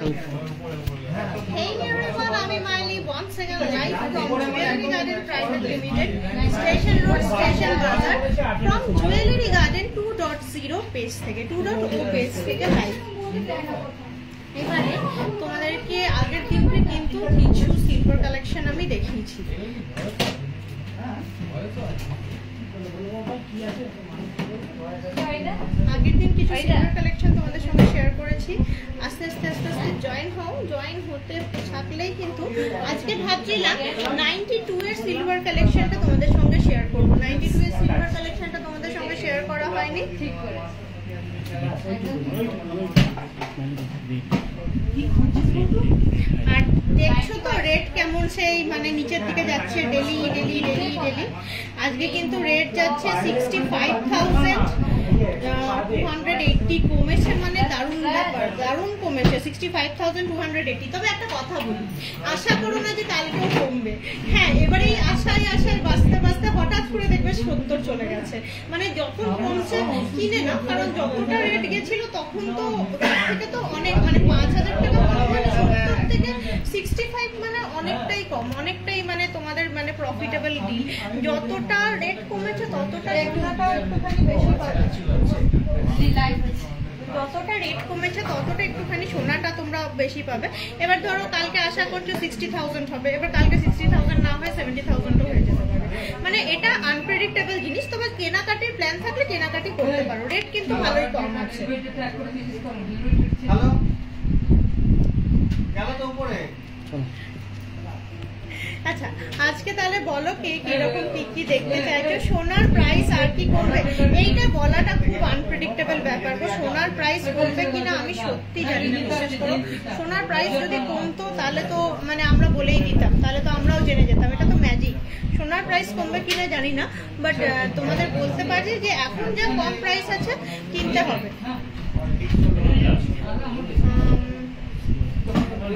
Hey everyone, I'm Miley once again live from Jewellery Garden Private Limited, Station Road, Station Bazaar, from Jewellery Garden 2.0 page থেকে 2.0 page থেকে live। এবারে তোমাদেরকে আগের দিনকে কিন্তু কিছু সিলভার কালেকশন আমি দেখিয়েছি। আগের দিন কিছু সিলভার কালেকশন তোমাদের সঙ্গে শেয়ার করেছি। আস্তে আস্তে জয়েন হও, জয়েন হতে থাকলেই কিন্তু আজকে ভাবছিলাম 92 এর সিলভার কালেকশনটা তোমাদের সঙ্গে শেয়ার করব। 92 এর সিলভার কালেকশনটা তোমাদের সঙ্গে শেয়ার করা হয়নি, ঠিক করে। আর দেখছো তো রেট কেমন সেই মানে নিচের দিকে যাচ্ছে ডেলি। আজকে কিন্তু রেট যাচ্ছে 65,280 কমেছে, মানে দারুণ ব্যাপার, দারুণ কমেছে 65,280। তবে একটা কথা বলি, আশা করো না যে কালকেও কমবে। হ্যাঁ, এবারে এই আশায় বাঁচতে হঠাৎ করে দেখবে 70 চলে গেছে। মানে যখন কমছে কিনে না, কারণ যতটা রেট গেছিল তখন তো তার থেকে তো অনেক, মানে 5,000 টাকা মানে 70 থেকে 65 মানে অনেকটাই কম, অনেকটাই মানে তোমাদের মানে প্রফিটেবল ডিল। যতটা রেট কমেছে ততটা এগুলাটা একটুখানি বেশি পাবে। যতটা রেট কমেছে ততটা একটুখানি সোনাটা তোমরা বেশি পাবে। এবার ধরো কালকে আশা করছো 60,000 হবে, এবার কালকে 60,000 না হয় 70,000 হয়ে যেতে পারে। মানে এটা আনপ্রেডিক্টেবল জিনিস। তবে কেনাকাটির প্ল্যান থাকলে কেনাকাটি করতে পারো, রেট কিন্তু ভালোই কম আছে। হ্যালো, গেল তো উপরে। আচ্ছা, আজকে তাহলে বলো কে কিরকম কি দেখতে চাইছো, সোনার প্রাইস আর কি করবে, এইটা বলাটা খুব আনপ্রেডিক্টেবল ব্যাপার। সোনার প্রাইস কমবে কিনা আমি সত্যি জানি না। বিশেষ করে সোনার প্রাইস যদি কমতো তাহলে তো মানে আমরা বলেই দিতাম, তাহলে তো আমরাও জেনে যেতাম, এটা তো ম্যাজিক। সোনার প্রাইস কমবে কিনা জানি না, বাট তোমাদের বলতে পারি যে এখন যা কম প্রাইস আছে কিনতে হবে।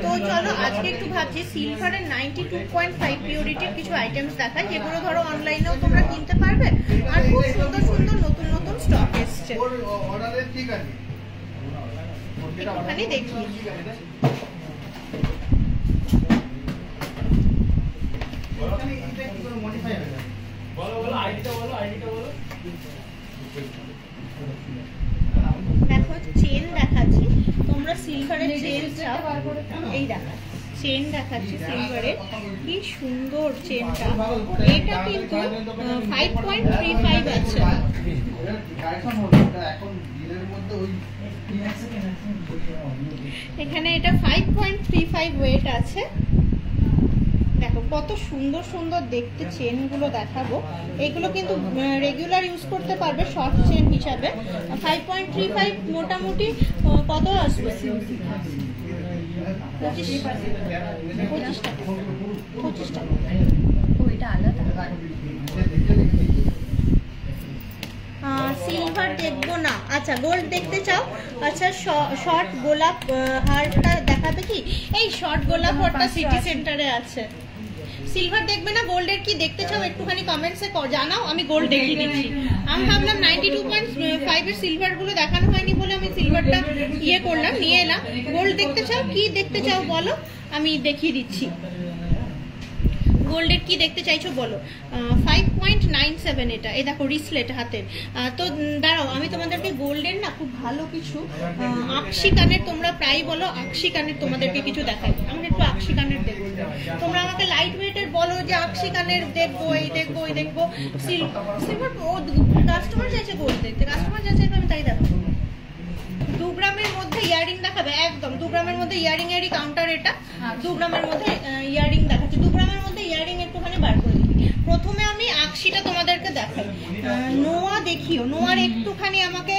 তো চলো আজকে একটু ভাবছি সিলভারের 92.5 পিউরিটির কিছু আইটেমস দেখাই, যেগুলো ধরো অনলাইনেও তোমরা কিনতে পারবে। আর খুব সুন্দর সুন্দর নতুন স্টক এসছে, একটুখানি দেখি। দেখো চেন দেখাচ্ছি, তোমরা সিলভারের চেন চাও, এই দেখা চেন দেখাচ্ছি সিলভারের, কি সুন্দর চেনটা। এটা কিন্তু 5.35 আছে। এখানে এটা 5.35 ওয়েট আছে। দেখো কত সুন্দর সুন্দর দেখতে চেনগুলো দেখাবো। এগুলো কিন্তু রেগুলার ইউজ করতে পারবে শর্ট চেন হিসাবে। 5.35 মোটামুটি কত আসবে? 25 টাকা। ওইটা আলাদা। সিলভার দেখবো না, আচ্ছা গোল্ড দেখতে চাও? আচ্ছা শর্ট গোলাপ হারটা দেখাবে কি? এই শর্ট গোলাপ হারটা সিটি সেন্টারে আছে। সিলভার দেখবে না, গোল্ডের কি দেখতে চাও একটুখানি কমেন্টসে জানাও, আমি গোল্ড দেখিয়ে দিচ্ছি। আমি ভাবলাম 92.5 এর সিলভার গুলো দেখানো হয়নি বলে আমি সিলভারটা করলাম, নিয়ে এলাম। গোল্ড দেখতে চাও? কি দেখতে চাও বলো, আমি দেখিয়ে দিচ্ছি। গোল্ডের কি দেখতে চাইছো বলো? 5.97 এটা। এই দেখো রিসলেট হাতের। তো দাঁড়াও আমি তোমাদেরকে গোল্ডের না খুব ভালো কিছু আকশি কানের, তোমরা প্রায় বলো আকশি কানের, তোমাদেরকে কিছু দেখাই। আমি একটু আকশি কানের দেখবো, তোমরা আমাকে লাইট ওয়েটের বলো যে আকশি কানের দেখবো, এই দেখবো, ওই দেখবো। সিলভার ও কাস্টমার চাইছে গোল্ড দেখতে, কাস্টমার যা চাইবে আমি তাই দেখাবো। 2 গ্রামের মধ্যে ইয়ারিং দেখাবে, একদম 2 গ্রামের মধ্যে ইয়ারিং এরই কাউন্টার এটা। 2 গ্রামের মধ্যে ইয়ারিং দেখাচ্ছি। 2 গ্রামের মধ্যে ইয়ারিং একটুখানি বার করে দিই। প্রথমে আমি আকশিটা তোমাদেরকে দেখাই। নোয়া দেখিও, নোয়ার একটুখানি আমাকে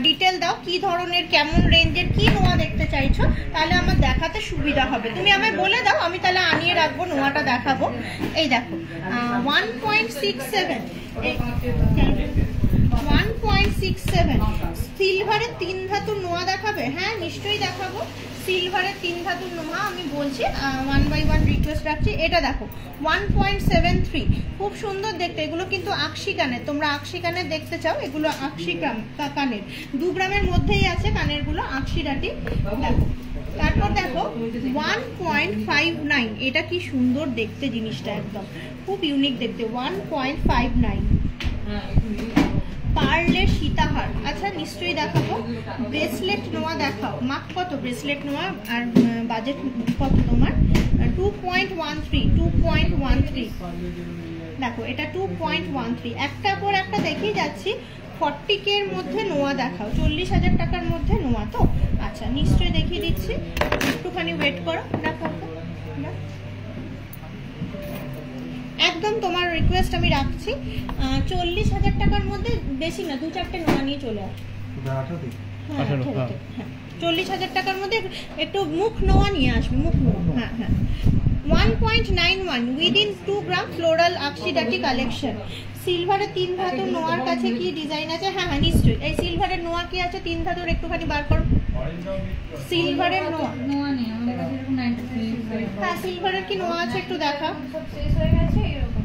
ডিটেল দাও, কি ধরনের কেমন রেঞ্জের কি নোয়া দেখতে চাইছো, তাহলে আমার দেখাতে সুবিধা হবে। তুমি আমায় বলে দাও, আমি তাহলে আনিয়ে রাখবো, নোয়াটা দেখাবো। এই দেখো 1.67 1.67 সিলভারের 3 ধাতুর নোয়া দেখাবে? হ্যাঁ নিশ্চয়ই দেখাবো। সিলভারের 3 ধাতুর নোয়া আমি বলছি, 1 বাই 1 রিকোয়েস্ট রাখছি। এটা দেখো 1.73, খুব সুন্দর দেখতে। এগুলো কিন্তু আকশি কানের, তোমরা আকশি কানের দেখতে চাও, এগুলো আকশি কানের 2 গ্রামের মধ্যেই আছে কানের গুলো, আকশি রাটি। দেখো তারপর দেখো 1.59, এটা কি সুন্দর দেখতে জিনিসটা, একদম খুব ইউনিক দেখতে। 1.59 পার্লের সীতাহার। আচ্ছা নিশ্চয়ই দেখাবো। ব্রেসলেট নোয়া দেখাও, মাপ কত ব্রেসলেট নোয়া আর বাজেট কত তোমার? 2.13 দেখো, এটা 2.13। একটার পর একটা দেখিয়ে যাচ্ছি। 40K এর মধ্যে নোয়া দেখাও, 40,000 টাকার মধ্যে নোয়া তো। আচ্ছা নিশ্চয়ই দেখিয়ে দিচ্ছি, একটুখানি ওয়েট করো। দেখাও তো, একদম তোমার রিকোয়েস্ট আমি রাখছি। 40,000 টাকার মধ্যে, বেশি না, 2-4টে নোয়া নিয়ে চলে আসো। হ্যাঁ 40,000 টাকার মধ্যে একটু মুখ নোয়া নিয়ে আসবে, মুখ নোয়া। হ্যাঁ হ্যাঁ 1.91 উইদিন 2 গ্রাম ফ্লোরাল আকশিডাটি কালেকশন। সিলভারের 3 ধাতুর নোয়ার কাছে কি ডিজাইন আছে? হ্যাঁ হ্যাঁ নিশ্চয়ই। এই সিলভারের নোয়া কি আছে 3 ধাতুর, একটুখানি বার করো। সিলভারের নোয়া নেই আমাদের কাছে, এরকম 93। হ্যাঁ সিলভারের কি নোয়া আছে একটু দেখা। সব শেষ হয়ে গেছে এরকম।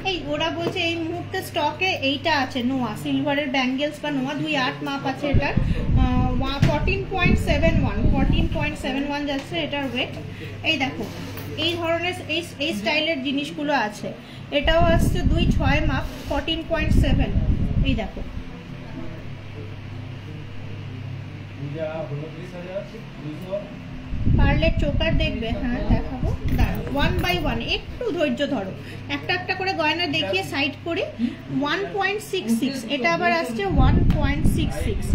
এই ওরা বলছে এই মুহূর্তে স্টকে এইটা আছে নোয়া, সিলভারের ব্যাঙ্গেলস বা নোয়া 2.8 মাপ আছে এটার। 14.71 যাচ্ছে এটার ওয়েট। এই দেখো এই ধরনের এই স্টাইলের জিনিসগুলো আছে। এটাও আসছে 2.6 মাপ, 14.7। এই দেখো পার্লের চোকার দেখবে। হ্যাঁ দেখাবো, দাঁড়াও 1 by 1 একটু ধৈর্য ধরো, একটা একটা করে গয়না দেখিয়ে সাইড করি। 1.66, এটা আবার আসছে 1.66।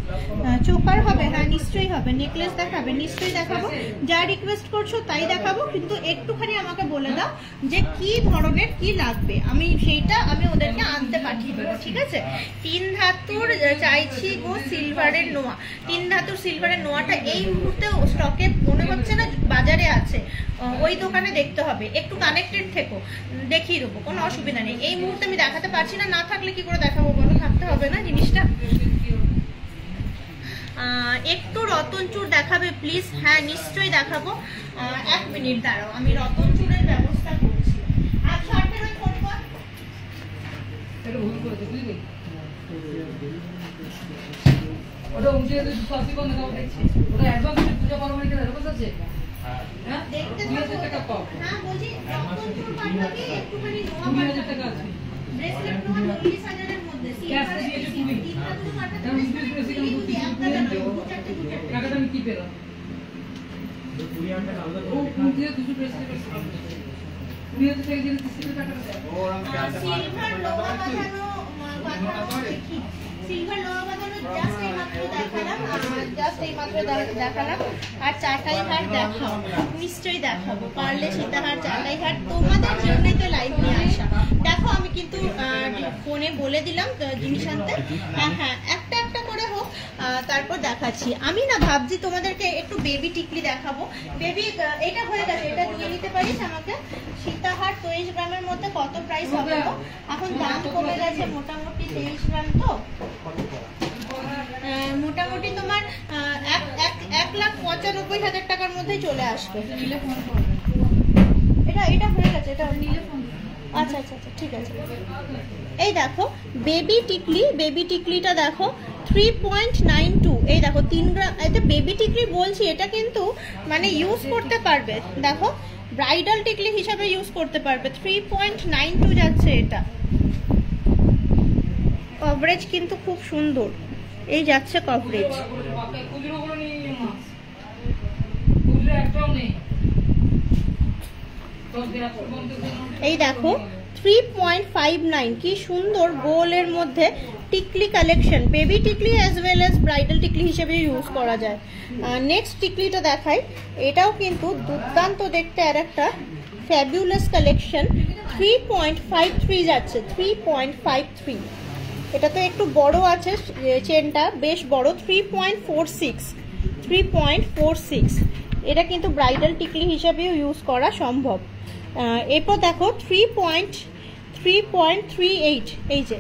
চোকার হবে? হ্যাঁ নিশ্চয়ই হবে। নেকলেস দেখাবে? নিশ্চয়ই দেখাবো। যা রিকোয়েস্ট করছো তাই দেখাবো, কিন্তু একটুখানি আমাকে বলে দাও যে কি ধরনের কি লাগবে, আমি সেইটা আমি ওদেরকে আনতে পাঠিয়ে দেবো, ঠিক আছে? 3 ধাতুর চাইছি গো সিলভারের নোয়া। 3 ধাতুর সিলভারের নোয়াটা এই মুহূর্তে স্টকে মনে হচ্ছে না বাজারে আছে, ওই দোকানে দেখতে হবে। একটু কানেক্টেড থেকো, দেখিয়ে দেবো, কোনো অসুবিধা নেই। এই মুহূর্তে আমি দেখাতে পারছি না, না থাকলে কি করে দেখাবো বলো? থাকতে হবে না জিনিসটা। একটু রতনচুর দেখাবে প্লিজ? হ্যাঁ নিশ্চয়ই দেখাবো। 1 মিনিট দাঁড়াও, আমি রতনচুরের ব্যবস্থা করছি। আচ্ছা ওটা উঠে সবই বন্ধ করে দেখছি, ওটা অ্যাডভান্স পূজা পরমাণি কে এরকম আছে। হ্যাঁ দেখতে টাকা পাও। হ্যাঁ বলছি রতনচুর পাঠাবে একটুখানি নোয়া 20,000 টাকা আছে। ব্রেসলেট নোয়া 40,000 এর মধ্যে। ক্যাশ দিয়েছে তুমি। আমি টাকাটা আমি কি পেলাম? ও মুখে দুটো ব্রেসলেট আছে। 20,000 টাকা দিয়ে দিতে টাকাটা দাও। সিলভার লোহা বাঁধানো দেখি। সিলভার লোহা বাঁধানো জাস্ট এই মাত্র দেখালাম। আর চাটাই হার দেখাও, নিশ্চয়ই দেখাবো। পারলে সীতাহার চাটাই হার তোমাদের জন্যই তো লাইভ নিয়ে আসা। দেখো আমি কিন্তু ফোনে বলে দিলাম জিনিস আনতে। হ্যাঁ হ্যাঁ একটা একটা করে হোক, তারপর দেখাচ্ছি। আমি না ভাবছি তোমাদেরকে একটু বেবি টিকলি দেখাবো। বেবি এটা হয়ে গেছে, এটা দিয়ে নিতে পারিস আমাকে? সীতাহার 23 গ্রামের মধ্যে কত প্রাইস হবে? এখন দাম কমে গেছে মোটামুটি 23 গ্রাম তো মোটামুটি তোমার 1,95,000 টাকার মধ্যে চলে আসবে। এটা হয়ে গেছে, এটা নিলে ফোন। আচ্ছা আচ্ছা আচ্ছা ঠিক আছে। এই দেখো বেবি টিকলিটা দেখো 3.92। এই দেখো 3 গ্রাম। এটা বেবি টিকলি বলছি, এটা কিন্তু মানে ইউজ করতে পারবে, দেখো ব্রাইডাল টিকলি হিসাবে ইউজ করতে পারবে। 3.92 যাচ্ছে এটা। কভারেজ কিন্তু খুব সুন্দর, এই যাচ্ছে কভারেজ। এই দেখো 3.59, কি সুন্দর গোলের মধ্যে টিকলি কালেকশন। বেবি টিকলি অ্যাজ ওয়েল অ্যাজ ব্রাইডাল টিকলি হিসেবে ইউজ করা যায়। নেক্সট টিকলিটা দেখাই, এটাও কিন্তু দুর্দান্ত দেখতে, আর একটা ফ্যাবুলাস কালেকশন। 3.53 যাচ্ছে, 3.53। এটা তো একটু বড় আছে, চেনটা বেশ বড়। 3.46। এটা কিন্তু ব্রাইডাল টিকলি হিসাবেও ইউজ করা সম্ভব। এরপর দেখো 3.38। এই যে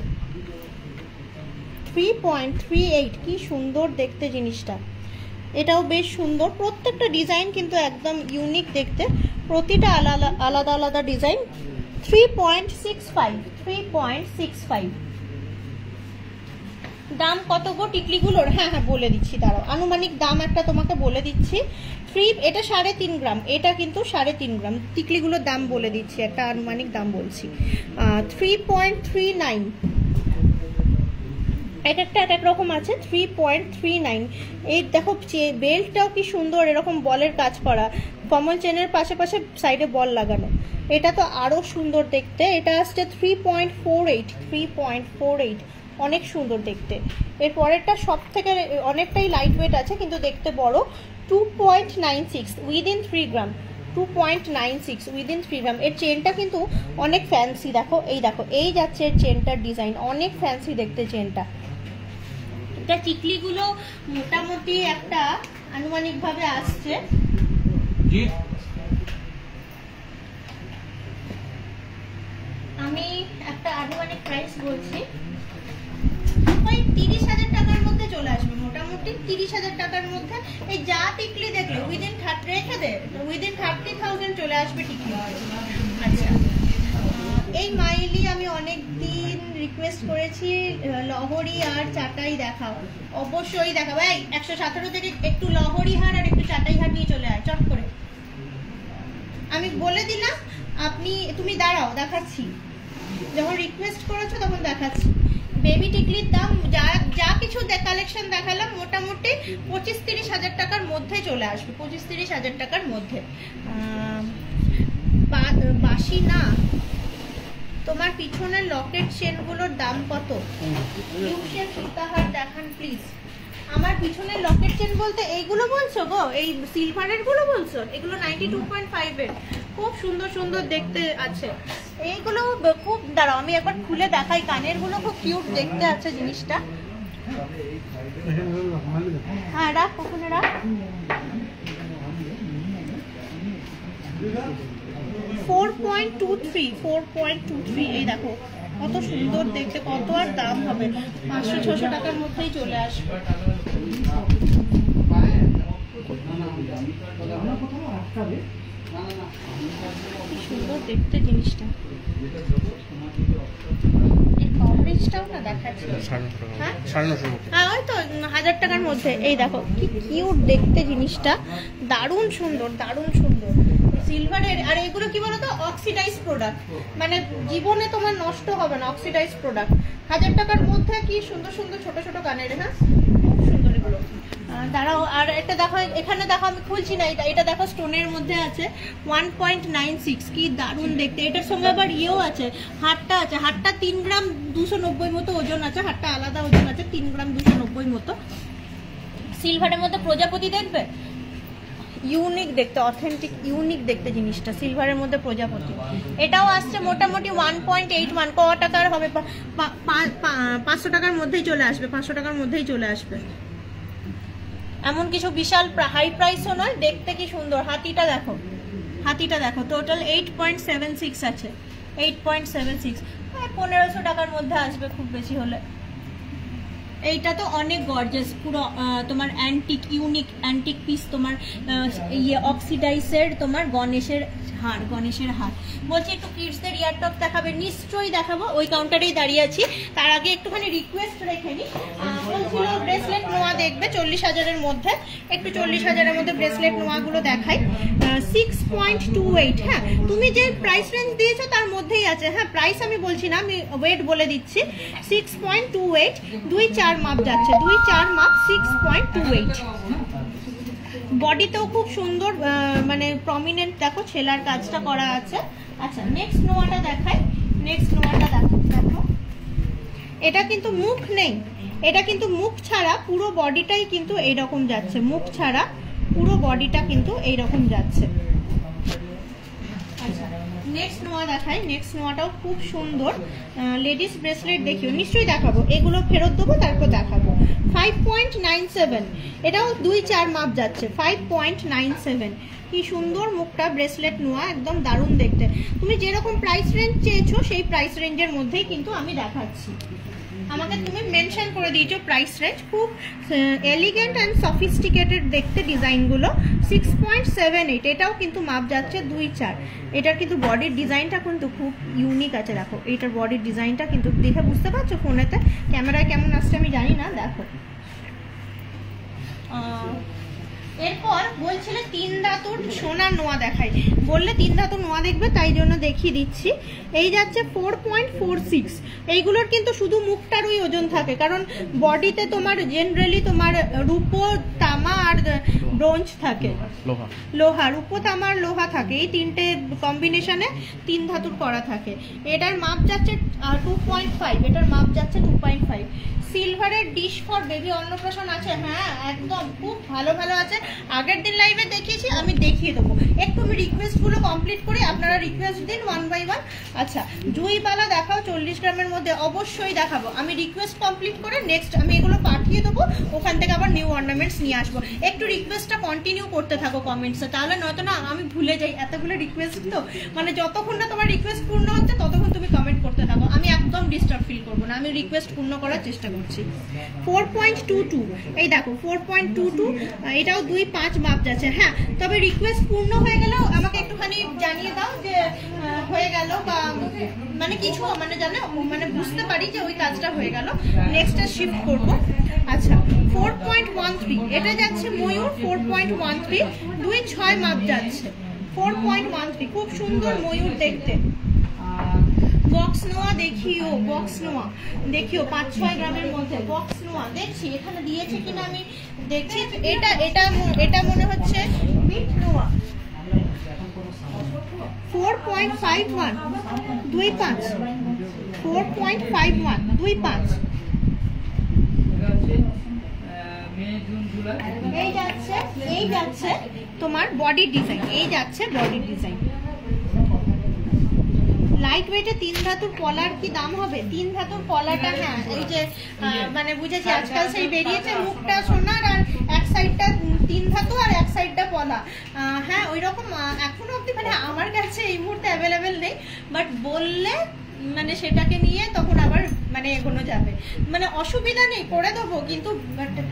3.38, কি সুন্দর দেখতে জিনিসটা। এটাও বেশ সুন্দর, প্রত্যেকটা ডিজাইন কিন্তু একদম ইউনিক দেখতে, প্রতিটা আলাদা আলাদা ডিজাইন। 3.65। দাম কত গো টিকলিগুলোর? হ্যাঁ হ্যাঁ বলে দিচ্ছি, দাঁড়াও, আনুমানিক দাম একটা তোমাকে বলে দিচ্ছি। এটা 3.5 গ্রাম, এটা কিন্তু 3.5 গ্রাম। টিকলিগুলোর দাম বলে দিচ্ছি, একটা আনুমানিক দাম বলছি, 3.39। এক একটা এক এক রকম আছে, 3.39। এই দেখো বেল্টটাও কি সুন্দর, এরকম বলের কাজ করা, কমন চেনের পাশে সাইডে বল লাগানো। এটা তো আরো সুন্দর দেখতে, এটা আসছে 3.48, অনেক সুন্দর দেখতে। এর পরেরটা সব থেকে অনেকটাই লাইট ওয়েট আছে কিন্তু দেখতে বড়, 2.96 উইদিন 3 গ্রাম, 2.96 উইদিন 3 গ্রাম। এর চেনটা কিন্তু অনেক ফ্যান্সি, দেখো এই যাচ্ছে এর চেনটার ডিজাইন, অনেক ফ্যান্সি দেখতে চেনটা। এটা টিকলিগুলো মোটামুটি একটা আনুমানিক ভাবে আসছে, আমি একটা আনুমানিক প্রাইস বলছি, ওই 30,000 টাকার মধ্যে চলে আসবে, মোটামুটি 30,000 টাকার মধ্যে। এই যা টিকলি দেখলে উইদিন 30,000 চলে আসবে টিকলি। আচ্ছা, এই মাইলি আমি অনেক দিন রিকোয়েস্ট করেছি লহরি আর চাটাই দেখাও, অবশ্যই দেখাবো। এই 117 থেকে একটু লহরি হার আর একটু চাটাই হার নিয়ে চলে আয় চট করে, আমি বলে দিলাম। তুমি দাঁড়াও, দেখাচ্ছি, যখন রিকোয়েস্ট করেছো তখন দেখাচ্ছি। বেবি টিকলির দাম যা কিছু কালেকশন দেখালাম মোটামুটি 25-30 হাজার টাকার মধ্যে চলে আসবে, 25-30 হাজার টাকার মধ্যে। বাসি না, তোমার পিছনের লকেট চেনগুলোর দাম কত? সীতাহার দেখান প্লিজ। আমার পিছনের লকেট চেন বলতে এইগুলো বলছো গো, এই সিলভারের গুলো বলছো? এগুলো 92.5 এর, খুব সুন্দর সুন্দর দেখতে আছে এইগুলো, খুব, দাঁড়াও আমি একবার খুলে দেখাই। কানের গুলো খুব কিউট দেখতে আছে জিনিসটা। হ্যাঁ রাখ, ওখানে রাখ। 4.23 এই দেখো কত সুন্দর দেখতে, কত আর দাম হবে, 500-600 টাকার মধ্যেই চলে আসবে। সুন্দর দেখতে জিনিসটা, কভারেজটাও না দেখাচ্ছি। হ্যাঁ ওই তো 1000 টাকার মধ্যে। এই দেখো কি কিউট দেখতে জিনিসটা, দারুণ সুন্দর, দারুণ সুন্দর সিলভারের। আর এগুলো কি বলতো, অক্সিডাইজ প্রোডাক্ট, মানে জীবনে তোমার নষ্ট হবে না, অক্সিডাইজ প্রোডাক্ট। 1000 টাকার মধ্যে কি সুন্দর সুন্দর ছোট ছোট কানের, হ্যাঁ খুব সুন্দর এগুলো। দাঁড়াও, আর একটা দেখো, এখানে দেখো আমি খুলছি না, এটা দেখো স্টোনের মধ্যে আছে, 1.96, কি দারুণ দেখতে। এটার সঙ্গে আবার ইয়েও আছে, হারটা আছে, হারটা 3 গ্রাম 290 মতো ওজন আছে, হারটা আলাদা ওজন আছে, 3 গ্রাম 290 মতো। সিলভারের মধ্যে প্রজাপতি দেখবে, ইউনিক দেখতে, অথেন্টিক ইউনিক দেখতে জিনিসটা, সিলভারের মধ্যে প্রজাপতি। এটাও আসছে মোটামুটি 1.81, ক টাকার হবে, 500 টাকার মধ্যেই চলে আসবে, 500 টাকার মধ্যেই চলে আসবে। এমন কিছু বিশাল হাই প্রাইসও নয়, দেখতে কি সুন্দর। হাতিটা দেখো, হাতিটা দেখো, টোটাল 8.76 আছে, 8.76, 1500 টাকার মধ্যে আসবে খুব বেশি হলে। এইটা তো অনেক গর্জাস, পুরো তোমার অ্যান্টিক ইউনিক অ্যান্টিক পিস, তোমার অক্সিডাইজের তোমার গণেশের হার, গণেশের হার। বলছি একটু কিডসদের ইয়ারটপ দেখাবে? নিশ্চয়ই দেখাবো, ওই কাউন্টারেই দাঁড়িয়ে আছি। তার আগে একটুখানি রিকোয়েস্ট রেখে নিই, বলছিল ব্রেসলেট নোয়া দেখবে 40,000-এর মধ্যে, একটু 40,000-এর মধ্যে ব্রেসলেট নোয়াগুলো দেখাই। 6.28, হ্যাঁ তুমি যে প্রাইস রেঞ্জ দিয়েছো তার মধ্যেই আছে, হ্যাঁ প্রাইস আমি বলছি না, আমি ওয়েট বলে দিচ্ছি। 6.28, 2-4 মাপ যাচ্ছে, 2-4 মাপ, 6.28। বডিতেও খুব সুন্দর, মানে প্রমিনেন্ট দেখো ছেলার কাজটা করা আছে। আচ্ছা নেক্সট নোয়াটা দেখাই, নেক্সট নোয়াটা দেখো, এটা কিন্তু মুখ নেই, এটা কিন্তু মুখ ছাড়া পুরো বডিটাই কিন্তু এইরকম যাচ্ছে, মুখ ছাড়া পুরো বডিটা কিন্তু এইরকম যাচ্ছে। আচ্ছা নেক্সট নোয়া দেখাই, নেক্সট নোয়াটাও খুব সুন্দর। লেডিস ব্রেসলেট দেখিও, নিশ্চয়ই দেখাবো, এগুলো ফেরত দেবো তারপর দেখাবো। 5.97, এটাও 2-4 মাপ যাচ্ছে, 5.97। কি সুন্দর মুখটা, ব্রেসলেট নোয়া, একদম দারুণ দেখতে। তুমি যেরকম প্রাইস রেঞ্জ চেয়েছো সেই প্রাইস রেঞ্জের মধ্যেই কিন্তু আমি দেখাচ্ছি। আমাকে তুমি মেনশন করে দিয়েছো প্রাইস রেঞ্জ। খুব এলিগেন্ট অ্যান্ড সফিস্টিকেটেড দেখতে ডিজাইনগুলো। 6.78, এটাও কিন্তু মাপ যাচ্ছে 2.4। এটার কিন্তু বডির ডিজাইনটা কিন্তু খুব ইউনিক আছে। দেখো এটার বডির ডিজাইনটা কিন্তু দেখে বুঝতে পারছো, ফোনেতে ক্যামেরায় কেমন আসছে আমি জানি না। দেখো এরপর বলছিলে 3 ধাতুর সোনার নোয়া দেখাই, বললে 3 ধাতুর নোয়া দেখবে, তাই জন্য দেখিয়ে দিচ্ছি। এই যাচ্ছে 4.46। এইগুলোর কিন্তু শুধু মুখটারই ওজন থাকে, কারণ বডিতে তোমার জেনারেলি তোমার রূপো, তামা আর ব্রোঞ্জ থাকে, লোহা, রূপো, তামা আর লোহা থাকে। এই তিনটে কম্বিনেশনে 3 ধাতুর করা থাকে। এটার মাপ যাচ্ছে 2.5, এটার মাপ যাচ্ছে 2.5। সিলভারের ডিশ ফর বেবি অন্নপ্রাশন আছে, হ্যাঁ একদম খুব ভালো ভালো আছে। আগের দিন লাইভে দেখিয়েছি, আমি দেখিয়ে দেবো। একটু আমি রিকোয়েস্টগুলো কমপ্লিট করি, আপনারা রিকোয়েস্ট দিন 1 by 1। আচ্ছা জুইবালা দেখাও 40 গ্রামের মধ্যে, অবশ্যই দেখাবো। আমি রিকোয়েস্ট কমপ্লিট করে নেক্সট আমি এগুলো পাঠিয়ে দেবো, ওখান থেকে আবার নিউ অর্নামেন্টস নিয়ে আসবো। একটু রিকোয়েস্টটা কন্টিনিউ করতে থাকো কমেন্টসে, তাহলে নয়তো না আমি ভুলে যাই, এতগুলো রিকোয়েস্ট তো, মানে যতক্ষণ না তোমার রিকোয়েস্ট পূর্ণ হচ্ছে ততক্ষণ তুমি কমেন্ট করতে থাকো, আমি একদম ডিস্টার্ব ফিল করবো না, আমি রিকোয়েস্ট পূর্ণ করার চেষ্টা করছি। 4.22, এই দেখো 4.22, এটাও 2.5 মাপ যাচ্ছে। হ্যাঁ তবে রিকোয়েস্ট পূর্ণ হয়ে গেলেও আমাকে একটুখানি জানিয়ে দাও যে হয়ে গেল, বা মানে কিছু মানে জানো মানে বুঝতে পারি যে ওই কাজটা হয়ে গেল, নেক্সটটা শিফট করবো। আচ্ছা 4.13, এটা যাচ্ছে ময়ূর 4.13, 2.6 মাপ যাচ্ছে 4.13, খুব সুন্দর ময়ূর দেখতে। বক্স নোয়া দেখিও, বক্স নোয়া দেখিও 5-6 গ্রামের মধ্যে বক্স নোয়া দেখছি, এখানে দিয়েছে কিনা আমি দেখছি। এটা এটা এটা মনে হচ্ছে মিট নোয়া 4.51, 2.5, 4.51, 2.5। এই যাচ্ছে তোমার বডি ডিজাইন, এই যাচ্ছে বডি ডিজাইন। লাইট ওয়েটে 3 ধাতুর পলার কি দাম হবে? 3 ধাতুর পলাটা, হ্যাঁ এই যে মানে বুঝেছি, আজকাল সেই বেরিয়েছে মুখটা সোনার আর এক সাইডটা 3 ধাতু আর এক সাইডটা পলা। হ্যাঁ ওই রকম এখনো অব্দি মানে আমার কাছে এই মুহূর্তে অ্যাভেলেবেল নেই, বাট বললে মানে সেটাকে নিয়ে তখন আবার মানে এগোনো যাবে, মানে অসুবিধা নেই, করে দেবো, কিন্তু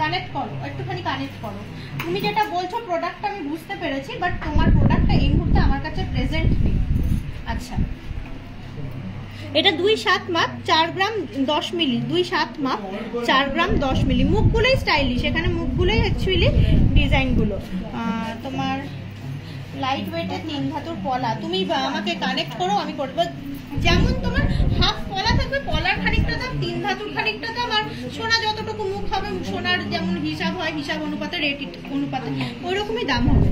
কানেক্ট করো, একটুখানি কানেক্ট করো। তুমি যেটা বলছো প্রোডাক্টটা আমি বুঝতে পেরেছি, বাট তোমার প্রোডাক্টটা এই মুহূর্তে আমার কাছে প্রেজেন্ট নেই। আচ্ছা এটা 2.7 মাপ 4 গ্রাম 10 মিলি, 2.7 মাপ 4 গ্রাম 10 মিলি। মুখগুলোই স্টাইলিশ, এখানে মুখগুলোই অ্যাকচুয়ালি ডিজাইনগুলো। তোমার লাইট ওয়েটে 3 ধাতুর পলা, তুমি আমাকে কানেক্ট করো, আমি করবো। যেমন তোমার হাফ পলা থাকবে, পলার খানিকটা দাম, 3 ধাতুর খানিকটা দাম, আর সোনা যতটুকু মুখ হবে সোনার যেমন হিসাব হয়, হিসাব অনুপাতে রেট অনুপাতে ওই রকমই দাম হবে।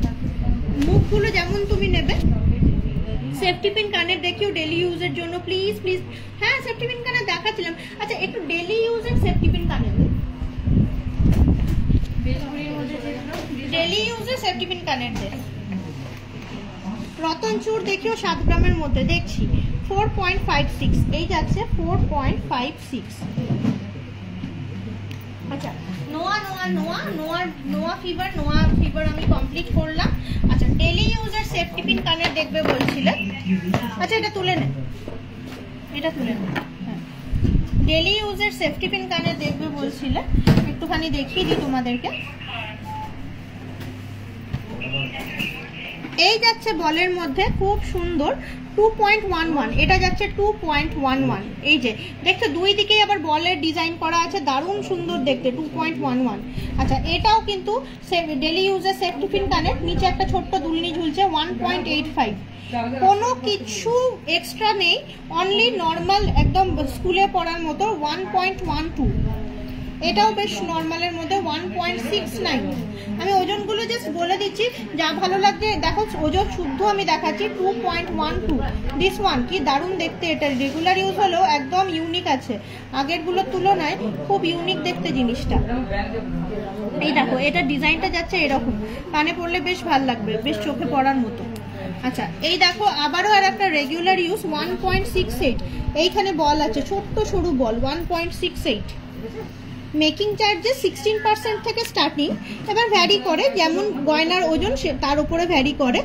মুখগুলো যেমন তুমি নেবে। সেফটি পিন কানের দেখিও ডেলি ইউজের জন্য, প্লিজ প্লিজ। হ্যাঁ সেফটি পিন কানের দেখাচ্ছিলাম। আচ্ছা একটু ডেলি ইউজের সেফটি পিন কানের, ডেলি ইউজের সেফটি পিন কানের দে। রতনচুর দেখিও 7 গ্রামের মধ্যে দেখছি 4.56, এই যাচ্ছে 4.56। আচ্ছা নোয়া নোয়া নোয়া নোয়া নোয়া ফিভার, নোয়া ফিভার আমি কমপ্লিট করলাম। আচ্ছা ডেলি ইউজার সেফটি পিন কানের দেখবে বলছিলে, আচ্ছা এটা তুলে নে, এটা তুলে নে। হ্যাঁ ডেলি ইউজার সেফটি পিন কানের দেখবে বলছিলে, একটুখানি দেখিয়ে দিই তোমাদেরকে। এই যাচ্ছে বলের মধ্যে খুব সুন্দর 2.11, এটা যাচ্ছে 2.11। এই যে দেখছো দুই দিকেই আবার বলের ডিজাইন করা আছে, দারুণ সুন্দর দেখতে 2.11। আচ্ছা এটাও কিন্তু ডেলি ইউজের সেফটি পিন কানের, নিচে একটা ছোট্ট দুলনি ঝুলছে 1.85। কোনো কিছু এক্সট্রা নেই, অনলি নর্মাল একদম স্কুলে পড়ার মতো 1.12। এটাও বেশ নর্মালের মধ্যে 1.69। আমি ওজনগুলো জাস্ট বলে দিচ্ছি, যা ভালো লাগছে দেখো। ওজন শুদ্ধ আমি দেখাচ্ছি 2.12। দিস ওয়ান কি দারুণ দেখতে, এটা রেগুলার ইউজ হলেও একদম ইউনিক আছে, আগেরগুলোর তুলনায় খুব ইউনিক দেখতে জিনিসটা। এই দেখো এটা ডিজাইনটা যাচ্ছে এরকম, কানে পড়লে বেশ ভালো লাগবে, বেশ চোখে পড়ার মতো। আচ্ছা এই দেখো আবারও আর একটা রেগুলার ইউজ 1.68। এইখানে বল আছে, ছোট্ট সরু বল 1.68। মেকিং চার্জেস 16% থেকে স্টার্টিং, এবার ভ্যারি করে যেমন গয়নার ওজন সে তার উপরে ভ্যারি করে।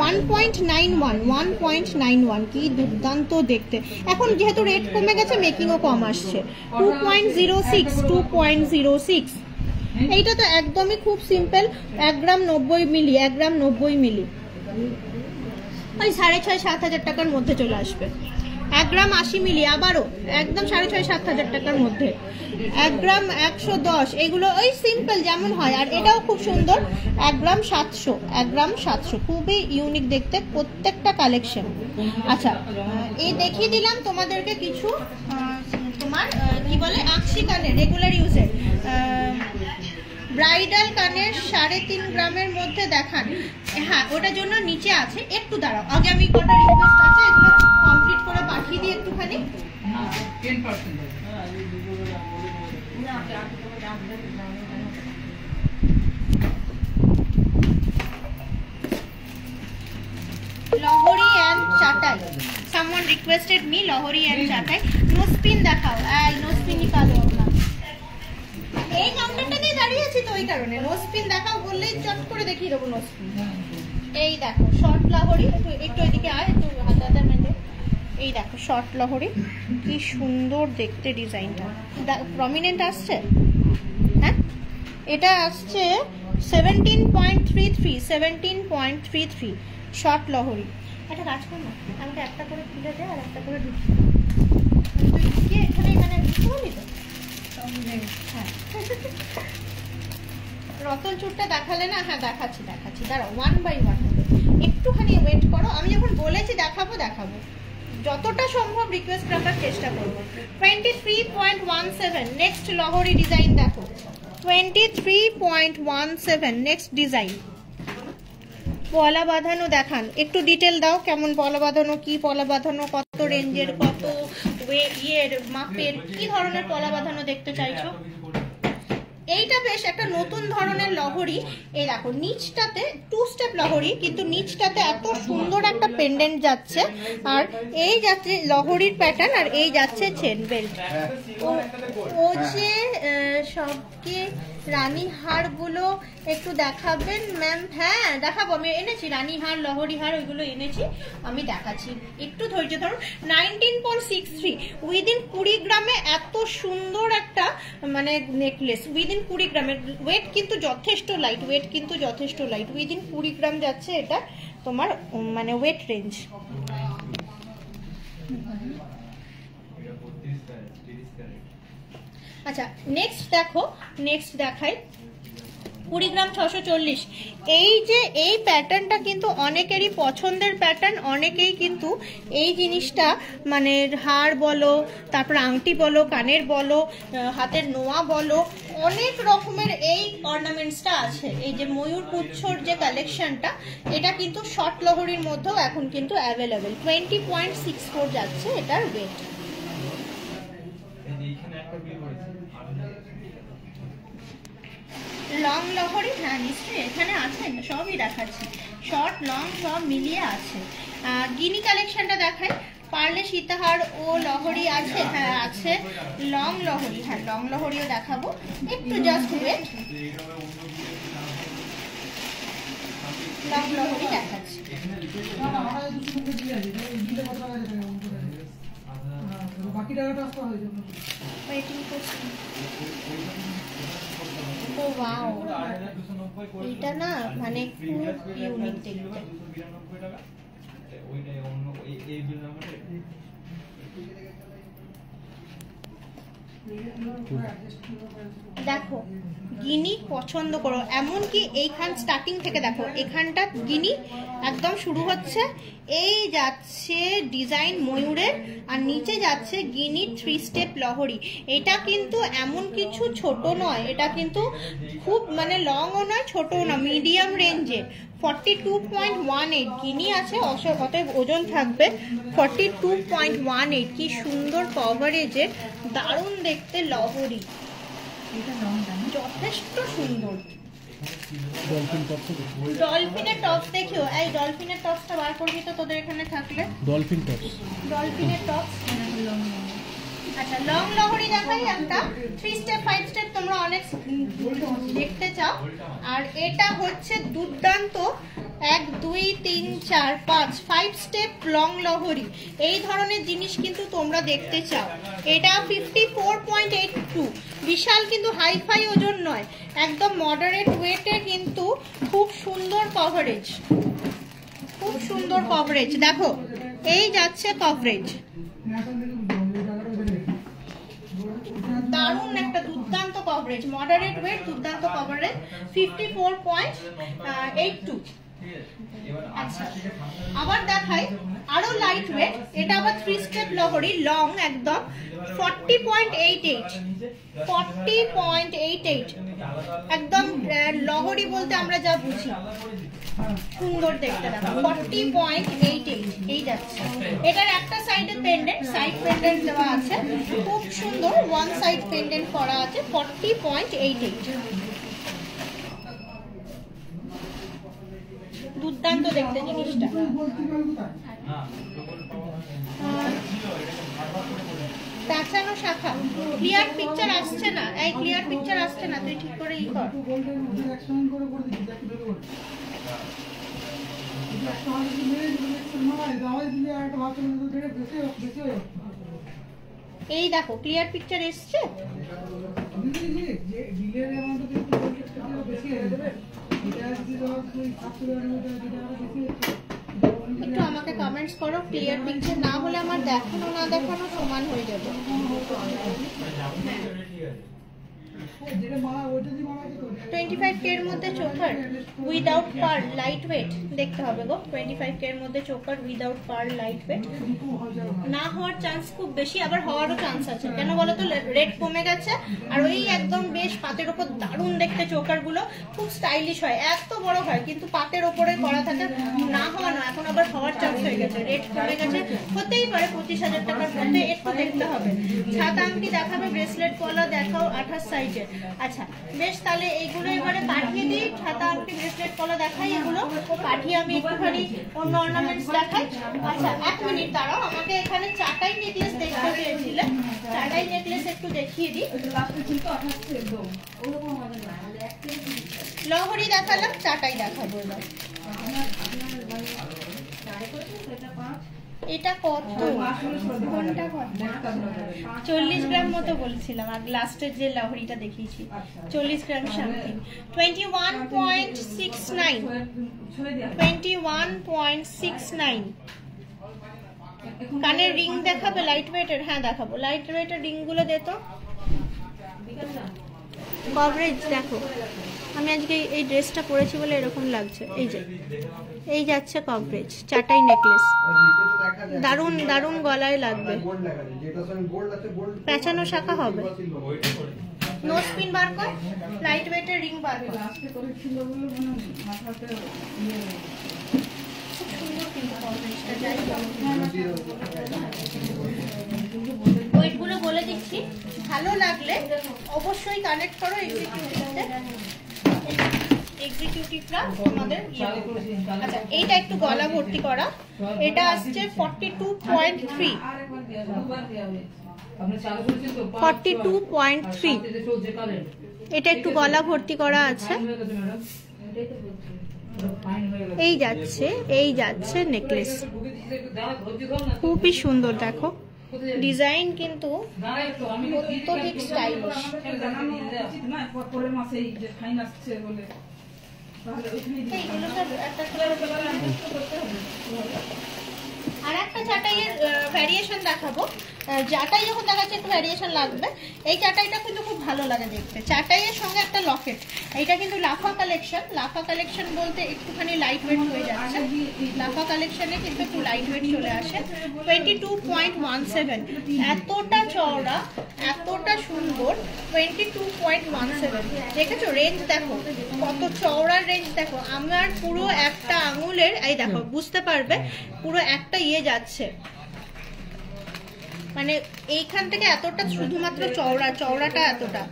1.91 কি দুর্দান্ত দেখতে। এখন যেহেতু রেট কমে গেছে মেকিংও কম আসছে। 2.06 এইটা তো একদমই খুব সিম্পল, 1 গ্রাম 90 মিলি, 1 গ্রাম 90 মিলি, ওই 6,500-7,000 টাকার মধ্যে চলে আসবে। 1 গ্রাম 80 মিলি আবারও একদম 6,500-7,000 টাকার মধ্যে। 1 গ্রাম 110 এগুলো ওই সিম্পল যেমন হয়। আর এটাও খুব সুন্দর, 1 গ্রাম 700 খুবই ইউনিক দেখতে প্রত্যেকটা কালেকশন। আচ্ছা এই দেখিয়ে দিলাম তোমাদেরকে কিছু তোমার কি বলে আঁকশি কানের রেগুলার ইউজের ব্রাইডাল কানের 3.5 গ্রামের মধ্যে দেখান। হ্যাঁ ওটার জন্য নিচে আছে, একটু দাঁড়াও আগে আমি কটা রিকোয়েস্ট আছে এগুলো কমপ্লিট করে পাঠিয়ে দিই একটুখানি। 10% লহরি এন্ড চাটাই, someone requested me লহরি এন্ড চাটাই। নোসপিন দেখাও, এই নোসপিনই কালো আপনার, এই কাউন্টারটাতেই দাঁড়িয়ে আছি তো ওই কারণে। নোসপিন দেখাও বললেই চট করে দেখিয়ে দেবো নোসপিন। এই দেখো শর্ট লহরি, একটু এদিকে আয়, একটু হাতে মেটে। এই দেখো শর্ট লহরি, কি সুন্দর দেখতে ডিজাইনটা, প্রমিনেন্ট আসছে। হ্যাঁ এটা আসছে 17.33 শর্ট লহরি। একটা কাজ কর না, আমাকে একটা করে খুলে দে আর একটা করে ঢুকিয়ে এখানে মানে বুঝতে পারলি তো। হ্যাঁ রতন চুরটা দেখালে না? হ্যাঁ দেখাচ্ছি দাঁড়াও, 1 বাই 1 হবে, একটুখানি ওয়েট করো। আমি যখন বলেছি দেখাবো যতটা সম্ভব রিকোয়েস্ট রাখার চেষ্টা করবো। 23.17 নেক্সট লহরি ডিজাইন দেখো, 23.17 নেক্সট ডিজাইন। পলা বাঁধানো দেখান, একটু ডিটেল দাও কেমন পলা বাঁধানো, কি পলা বাঁধানো, কত রেঞ্জের, কত ইয়ের মাপের, কি ধরনের পলা বাঁধানো দেখতে চাইছো। এইটা বেশ একটা নতুন ধরনের লহরি। এই দেখো নিচটাতে 2 স্টেপ লহরি, কিন্তু নিচটাতে এত সুন্দর একটা পেন্ডেন্ট যাচ্ছে। আর এই যাচ্ছে লহরির প্যাটার্ন, আর এই যাচ্ছে চেন বেল্ট। ও যে সবকে রানী হারগুলো একটু দেখাবেন ম্যাম? হ্যাঁ দেখাবো, আমি এনেছি রানী হার, লহরি হার, ওইগুলো এনেছি, আমি দেখাচ্ছি, একটু ধৈর্য ধরুন। 19.63 উইদিন 20 গ্রামে এত সুন্দর একটা মানে নেকলেস, উইদিন 20 গ্রামের। ওয়েট কিন্তু যথেষ্ট লাইট, উইদিন 20 গ্রাম যাচ্ছে এটা তোমার মানে ওয়েট রেঞ্জ। আচ্ছা নেক্সট দেখো, নেক্সট দেখাই 20 গ্রাম 640। এই যে এই প্যাটার্নটা কিন্তু অনেকেরই পছন্দের প্যাটার্ন, অনেকেই কিন্তু এই জিনিসটা মানে হার বলো, তারপর আংটি বলো, কানের বলো, হাতের নোয়া বলো, অনেক রকমের এই অর্নামেন্টসটা আছে। এই যে ময়ূর পুচ্ছর যে কালেকশনটা, এটা কিন্তু শর্ট লহরির মধ্যেও এখন কিন্তু অ্যাভেলেবেল। 20.64 যাচ্ছে এটার ওয়েট। লং লহরি, হ্যাঁ নিশ্চয়ই এখানে আছে, সবই দেখাচ্ছি, শর্ট লং সব মিলিয়ে আছে। গিনি কালেকশনটা দেখাই, পারলে সীতাহার ও লহরি আছে, হ্যাঁ আছে লং লহরি, হ্যাঁ লং লহরিও দেখাবো, একটু জাস্ট ওয়েট। লং লহরি দেখাচ্ছি। বাকি টাকাটা আসতে হয় ওয়েটিং করছি। ও ওয়াও, এটা না মানে খুব ইউনিক দেখতে। দেখো গিনি পছন্দ করো, এমনকি এইখান স্টার্টিং থেকে দেখো, এখানটা গিনি একদম শুরু হচ্ছে, এই যাচ্ছে ডিজাইন ময়ূরের, আর নিচে যাচ্ছে গিনি 3 স্টেপ লহরি। এটা কিন্তু এমন কিছু ছোট নয়, এটা কিন্তু খুব মানে লংও নয় ছোটও না, মিডিয়াম রেঞ্জে। 42.18 গিনি আছে, অতএব ওজন থাকবে 42.18। কি সুন্দর কভারেজে, দারুণ দেখতে লহরি, যথেষ্ট সুন্দর। ডলফিনের টপস দেখিও, এই ডলফিনের টপসটা বার করবি তো তোদের এখানে থাকলে। ডলফিনের টপস আচ্ছা লং লহরি দেখাই একটা 3 স্টেপ 5 স্টেপ তোমরা অনেক দেখতে চাও, আর এটা হচ্ছে দুর্দান্ত 1 2 3 4 5 5 স্টেপ লং লহরি। এই ধরনের জিনিস কিন্তু তোমরা দেখতে চাও। এটা 54.82, বিশাল কিন্তু হাইফাই ওজন নয়, একদম মডারেট ওয়েটে, কিন্তু খুব সুন্দর কভারেজ, খুব সুন্দর কভারেজ। দেখো এই যাচ্ছে কভারেজ, দারুণ একটা দুর্দান্ত কভারেজ, মডারেট ওয়েট, দুর্দান্ত কভারেজ, 54.82। আচ্ছা আবার দেখাই আরো লাইট ওয়েট, এটা আবার 3 স্টেপ লহরি, লং একদম, 40.88, 40.88, একদম লহরি বলতে আমরা যা বুঝি, সুন্দর দেখতে। দেখো 40.88 এই যাচ্ছে। এটার একটা সাইডে পেন্ডেন্ট, সাইড পেন্ডেন্ট দেওয়া আছে, খুব সুন্দর ওয়ান সাইড পেন্ডেন্ট করা আছে, 40.88, দুর্দান্ত দেখতে জিনিসটা। পেঁচানো শাখা, ক্লিয়ার পিকচার আসছে না, এই ক্লিয়ার পিকচার আসছে না, তুই ঠিক করে ই কর। এই দেখো ক্লিয়ার পিকচার এসছে। একটু আমাকে কমেন্টস করো, ক্লিয়ার পিকচার না হলে আমার দেখানো না দেখানো সমান হয়ে যাবে। 25K এর মধ্যে choker without pearl light weight দেখতে হবে গো। 25K এর মধ্যে choker without pearl light weight না হওয়ার চান্স খুব বেশি, আবার হওয়ারও চান্স আছে। কেন বলো তো, রেট কমে গেছে, আর ওই একদম বেশ পাতের ওপর দারুণ দেখতে চোকার গুলো, খুব স্টাইলিশ হয়, এত বড় হয় কিন্তু পাতের ওপরে করা থাকে, না হওয়া না, এখন আবার হওয়ার চান্স হয়ে গেছে, রেট কমে গেছে, হতেই পারে 25,000 টাকার মধ্যে, একটু দেখতে হবে। ছাতা আংটি দেখাবে, ব্রেসলেট কলা দেখাও 28 সাইজের। আচ্ছা বেশ, তাহলে এইগুলো এবারে পাঠিয়ে দিই, ছাতা আংটি ব্রেসলেট কলা দেখাই, এগুলো পাঠিয়ে আমি একটুখানি অন্য অর্নামেন্টস দেখাই। আচ্ছা 1 মিনিট দাঁড়াও, আমাকে এখানে চাটাই নেকলেস দেখতে পেয়েছিলে, চাটাই নেকলেস একটু দেখিয়ে দিই। লহরি দেখালাম, চাটাই দেখাবো এবার। এটা কত কোনটা কত? 40 গ্রাম মতো বলছিলাম, আর লাস্টের যে লাহরিটা দেখিয়েছি 40 গ্রাম সামথিং। 21.69, 21.69। কানের রিং দেখাবে লাইট ওয়েটের? হ্যাঁ দেখাবো, লাইট ওয়েটের রিং গুলো দে তো। কভারেজ দেখো, আমি আজকে এই ড্রেসটা পরেছি বলে এরকম লাগছে। এই যে এই যাচ্ছে কভারেজ, চাটাই নেকলেস, দারুন দারুন গলায় লাগবে, পেঁচানো শাখা হবে। নোজ পিন বার কর, লাইট ওয়েটের রিং বার কর, ওয়েটগুলো বলে দিচ্ছি, ভালো লাগলে অবশ্যই কানেক্ট করো এক্সিকিউটিভরা তোমাদের। আচ্ছা এইটা একটু গলা ভর্তি করা, এটা আসছে 42.3, 42.3, এটা একটু গলা ভর্তি করা আছে। এই যাচ্ছে, এই যাচ্ছে নেকলেস, খুবই সুন্দর দেখো ডিজাইন, কিন্তু অত্যধিক স্টাইলিশ। আর একটা চাটাইয়ের ভ্যারিয়েশন দেখাবো, চাটাই যখন দেখাচ্ছে একটু ভ্যারিয়েশন লাগবে। এই চাটাইটা কিন্তু খুব ভালো লাগে দেখতে, চাটাইয়ের সঙ্গে একটা লকেট। এইটা কিন্তু লাফা কালেকশন, লাফা কালেকশন বলতে একটুখানি লাইট ওয়েট হয়ে যাচ্ছে, লাফা কালেকশনে কিন্তু একটু লাইট ওয়েট চলে আসে। 22.17, এতটা চওড়া, এতটা সুন্দর, 22.17। দেখেছো রেঞ্জ দেখো কত চওড়ার রেঞ্জ দেখো, আমার পুরো একটা আঙুলের, এই দেখো বুঝতে পারবে পুরো একটা ইয়ে যাচ্ছে, মানে এইখান থেকে এতটা শুধুমাত্র চওড়া, চওড়াটা এতটা,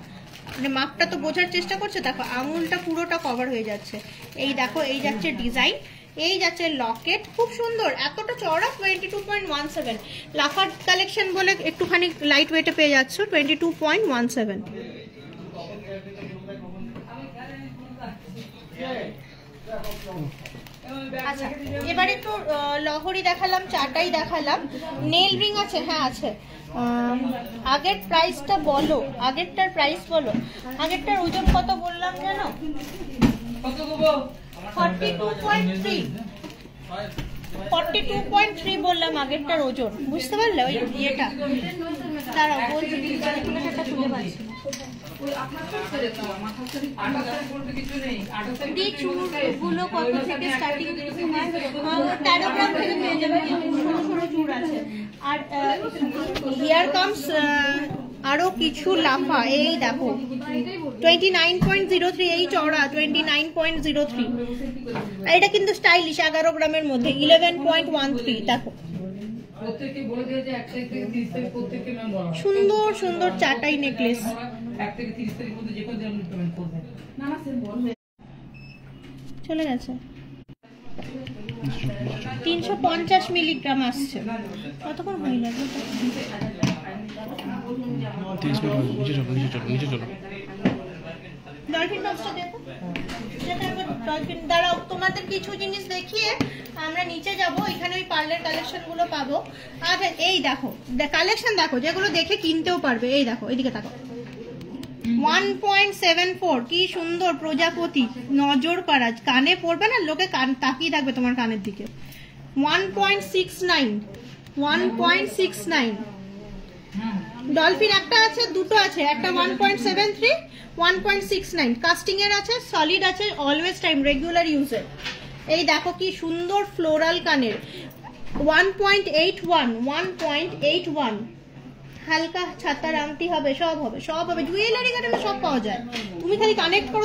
মানে মাপটা তো বোঝার চেষ্টা করছে, দেখো আঙুলটা পুরোটা কভার হয়ে যাচ্ছে। এই দেখো এই যাচ্ছে ডিজাইন, এই যাচ্ছে লকেট, খুব সুন্দর, এতটা চওড়া 22.17। লাফার কালেকশন বলে একটুখানি লাইট ওয়েটে পেয়ে যাচ্ছ 22.17। আচ্ছা, এবার একটু লহরি দেখালাম, চাটাই দেখালাম, নেল রিং আছে, হ্যাঁ আছে। আগের প্রাইসটা বলো, আগেরটার প্রাইস বলো। আগেরটার ওজন কত বললাম জানো? 42.3 বললাম আগেরটার ওজন, বুঝতে পারলে? ওই ইয়েটা দাঁড়াও বলছি, খুলে পাচ্ছি চুড়গুলো কত থেকে স্টার্টিং? 13 গ্রাম থেকে পেয়ে যাবে, ছোট ছোট চুড় আছে। আর হিয়ার কামস আরো কিছু লাফা, এই দেখো 29.03, এই চওড়া 29.03। এটা কিন্তু স্টাইলিশ, 11 গ্রামের মধ্যে 11.13। দেখো সুন্দর সুন্দর চাটাই নেকলেস। চলে গেছে, 350 মিলিগ্রাম আসছে। কতক্ষণ হয়ে যাবে? ডলফিন বক্সটা দেখো, ডলফিন। দাঁড়াও, তোমাদের কিছু জিনিস দেখিয়ে আমরা নিচে যাব, এখানে ওই পার্লের কালেকশন গুলো পাবো। আচ্ছা এই দেখো কালেকশন দেখো, যেগুলো দেখে কিনতেও পারবে। এই দেখো, এদিকে দেখো 1.74, কি সুন্দর প্রজাপতি, নজর কারা, কানে পড়বে না, লোকে কান তাকিয়ে থাকবে তোমার কানের দিকে। 1.69 ডলফিন একটা আছে, দুটো আছে, একটা 1.73, 1.69 কাস্টিং এর আছে, সলিড আছে, অলওয়েজ টাইম রেগুলার ইউজের। এই দেখো কি সুন্দর ফ্লোরাল কানের, 1.81 হালকা ছাতার আংটি হবে, সব হবে, সব হবে, জুয়েলারি কানের সব পাওয়া যায়। তুমি খালি কানেক্ট করো।